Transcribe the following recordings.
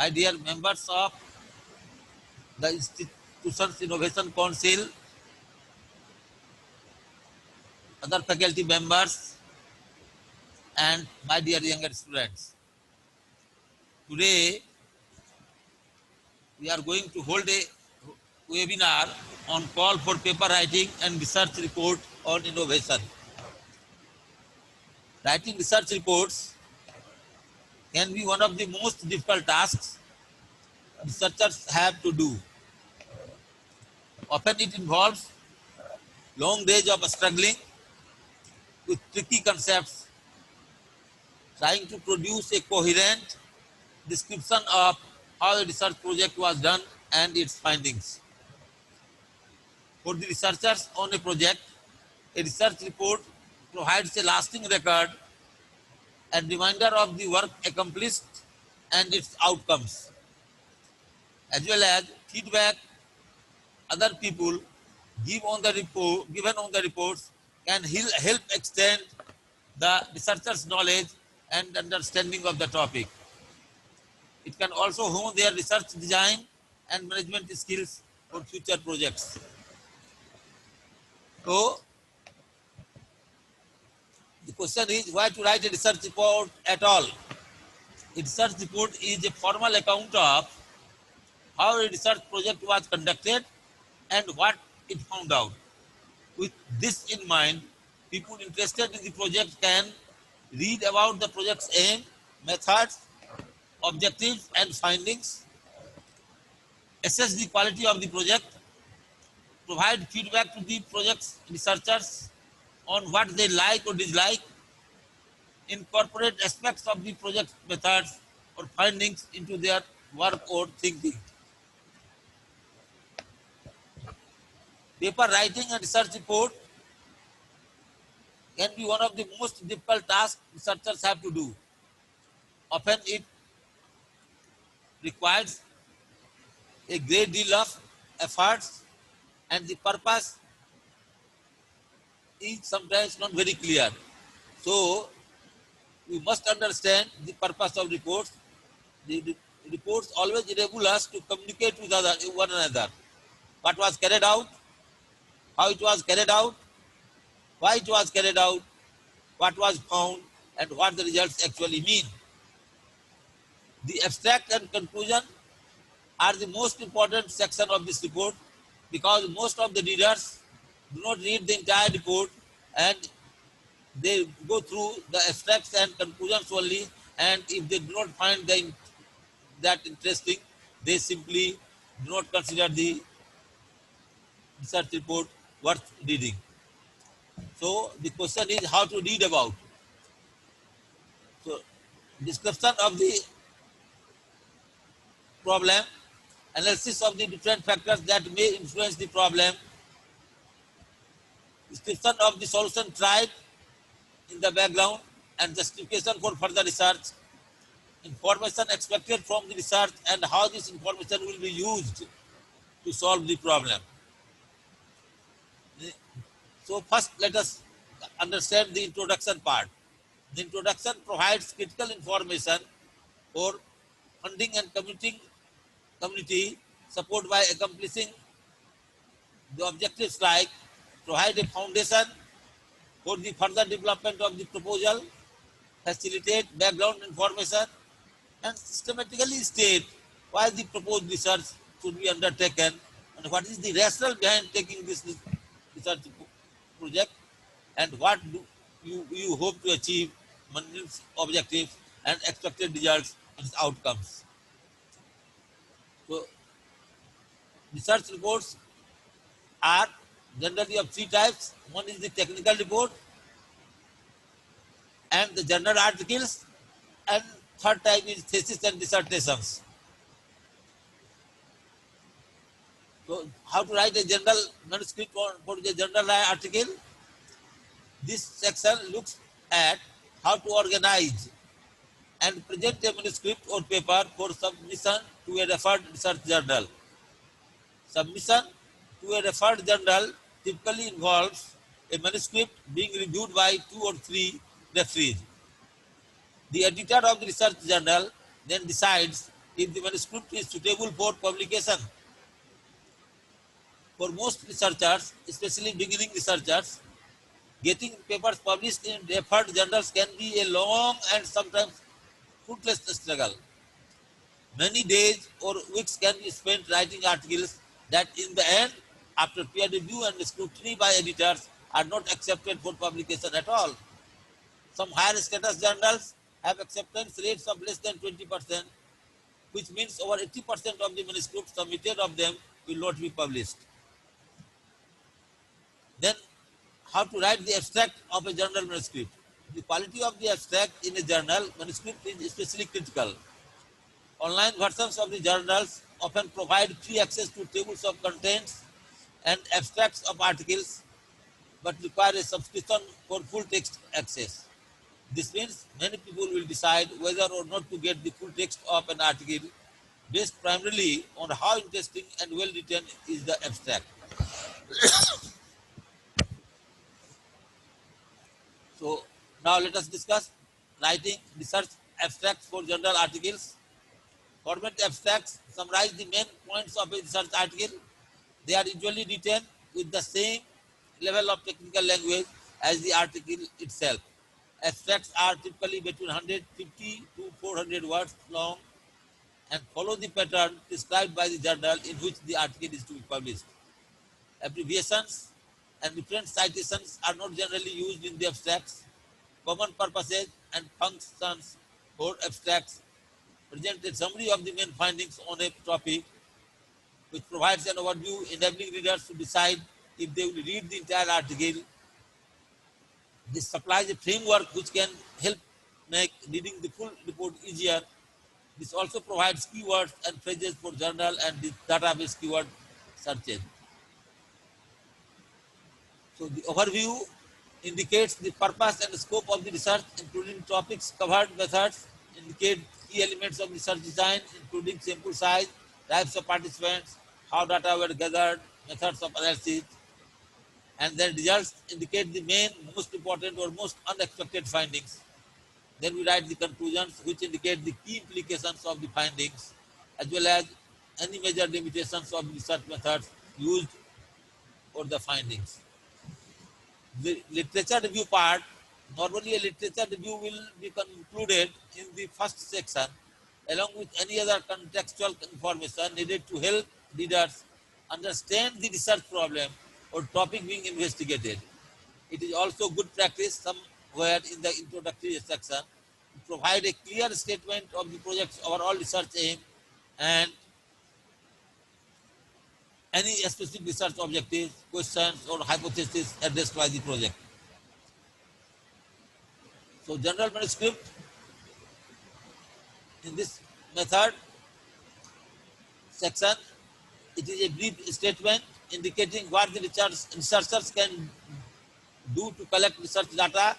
my dear members of the Institution's Innovation Council, other faculty members, and my dear younger students. Today, we are going to hold a webinar on call for paper writing and research report on innovation. Writing research reports can be one of the most difficult tasks researchers have to do. Often it involves long days of struggling with tricky concepts, trying to produce a coherent description of how a research project was done and its findings. For the researchers on a project, a research report provides a lasting record and reminder of the work accomplished and its outcomes, as well as feedback other people given on the reports can help extend the researcher's knowledge and understanding of the topic. It can also hone their research design and management skills for future projects. So, the question is why to write a research report at all? A research report is a formal account of how a research project was conducted and what it found out. With this in mind, people interested in the project can read about the project's aim, methods, objectives, and findings, assess the quality of the project, provide feedback to the project's researchers on what they like or dislike, incorporate aspects of the project methods or findings into their work or thinking. Paper writing and research report can be one of the most difficult tasks researchers have to do. Often it requires a great deal of efforts and the purpose is sometimes not very clear. So we must understand the purpose of reports. The reports always enable us to communicate with one another. What was carried out, how it was carried out, why it was carried out, what was found, and what the results actually mean. The abstract and conclusion are the most important section of this report because most of the readers do not read the entire report and they go through the abstracts and conclusions only, and if they do not find that interesting, they simply do not consider the research report worth reading. So the question is how to read about. So description of the problem, analysis of the different factors that may influence the problem, description of the solution tried in the background and justification for further research, information expected from the research and how this information will be used to solve the problem. So first let us understand the introduction part. The introduction provides critical information for funding and community support by accomplishing the objectives like provide a foundation for the further development of the proposal, facilitate background information, and systematically state why the proposed research should be undertaken and what is the rationale behind taking this research project and what do you hope to achieve, management's objectives and expected results and outcomes. So, research reports are generally of three types. One is the technical report and the journal articles, and third type is thesis and dissertations. So, how to write a journal manuscript for the journal article? This section looks at how to organize and present a manuscript or paper for submission to a referred research journal. Submission to a referred journal typically involves a manuscript being reviewed by 2 or 3 referees. The editor of the research journal then decides if the manuscript is suitable for publication. For most researchers, especially beginning researchers, getting papers published in referred journals can be a long and sometimes fruitless struggle. Many days or weeks can be spent writing articles that in the end, after peer review and scrutiny by editors, are not accepted for publication at all. Some higher status journals have acceptance rates of less than 20%, which means over 80% of the manuscripts submitted of them will not be published. Then, how to write the abstract of a journal manuscript? The quality of the abstract in a journal manuscript is especially critical. Online versions of the journals often provide free access to tables of contents and abstracts of articles, but require a subscription for full text access. This means many people will decide whether or not to get the full text of an article based primarily on how interesting and well written is the abstract. So now let us discuss writing research abstracts for journal articles. Format abstracts summarize the main points of a research article. They are usually written with the same level of technical language as the article itself. Abstracts are typically between 150 to 400 words long and follow the pattern prescribed by the journal in which the article is to be published. Abbreviations and reference citations are not generally used in the abstracts. Common purposes and functions for abstracts present a summary of the main findings on a topic, which provides an overview enabling readers to decide if they will read the entire article. This supplies a framework which can help make reading the full report easier. This also provides keywords and phrases for journal and the database keyword searches. So the overview indicates the purpose and scope of the research, including topics covered, methods, indicate key elements of research design, including sample size, types of participants, how data were gathered, methods of analysis, and then results indicate the main, most important or most unexpected findings. Then we write the conclusions, which indicate the key implications of the findings, as well as any major limitations of research methods used for the findings. The literature review part, normally a literature review will be concluded in the first section, along with any other contextual information needed to help readers understand the research problem or topic being investigated. It is also good practice somewhere in the introductory section to provide a clear statement of the project's overall research aim and any specific research objectives, questions, or hypotheses addressed by the project. So, general manuscript in this method section, it is a brief statement indicating what the researchers can do to collect research data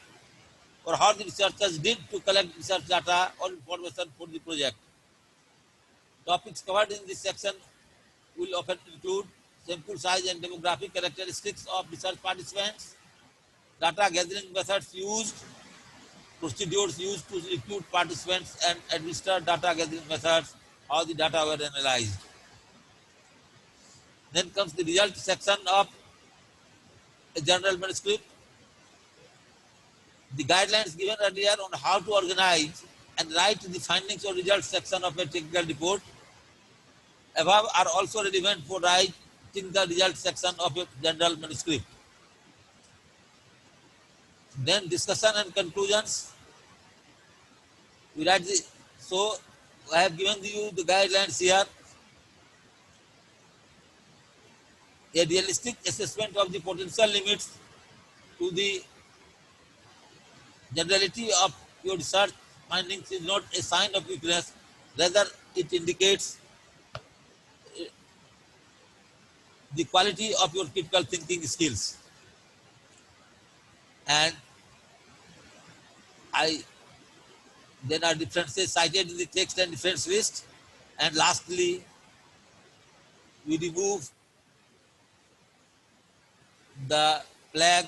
or how the researchers did to collect research data or information for the project. Topics covered in this section will often include sample size and demographic characteristics of research participants, data gathering methods used, procedures used to recruit participants and administer data gathering methods, how the data were analyzed. Then comes the result section of a journal manuscript. The guidelines given earlier on how to organize and write the findings or results section of a technical report above are also relevant for writing the results section of a journal manuscript. Then discussion and conclusions. We write the, so I have given you the guidelines here. A realistic assessment of the potential limits to the generality of your research findings is not a sign of weakness, rather it indicates the quality of your critical thinking skills. And I then are differences cited in the text and difference list. And lastly, we remove the flag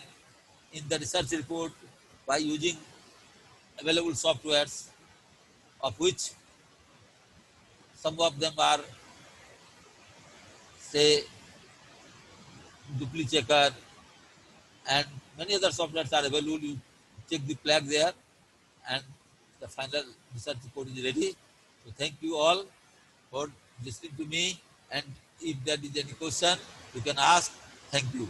in the research report by using available softwares, of which Some of them are, say, Duplichecker, and many other softwares are available. You check the flag there, and the final research report is ready. So thank you all for listening to me. And if there is any question, you can ask. Thank you.